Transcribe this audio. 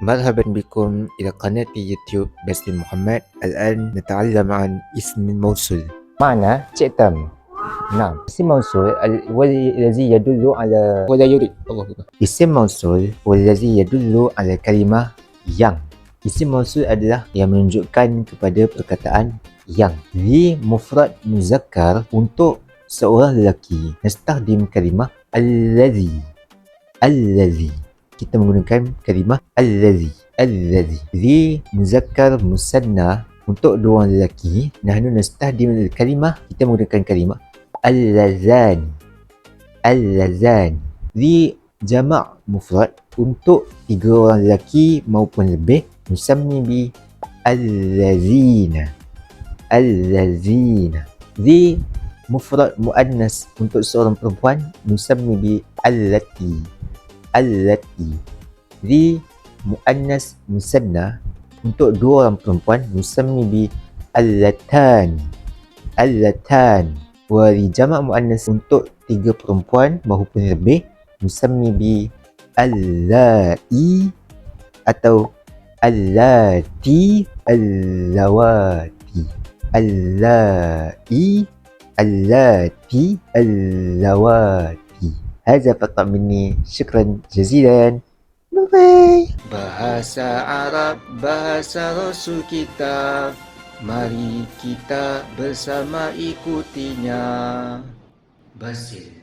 مرحبا بكم إلى قناة يوتيوب باسم محمد. الآن نتعلم عن اسم الموصول. معنى جئتم. نعم، اسم موصول والذي يدل على ولا يريد. الله أكبر. اسم موصول والذي يدل على كلمة yang. Isim mausul adalah yang menunjukkan kepada perkataan yang. Li mufrad muzakkar untuk seorang lelaki. Nastahdim kalimah allazi. Allazi. Kita menggunakan kalimah allazi. Allazi. Li muzakkar musanna untuk dua orang lelaki. Nahnu nastahdim kalimah, kita menggunakan kalimah allazan. Allazan. Li jamak mufrad untuk tiga orang lelaki maupun lebih, nusammi bi allazina. Allazina. Li mufrad muannas untuk seorang perempuan, nusammi bi allati. Allati. Li muannas musanna untuk dua orang perempuan, nusammi bi allatan. Allatan. Wa li jamak muannas untuk tiga perempuan maupun lebih, nusammi bi allai atau allati. Allawati. Allai. Allati. Allawati. Hadza faqat minni. Syukran jazilan. Bye-bye. Bahasa Arab, bahasa Rasul kita. Mari kita bersama ikutinya. Basil.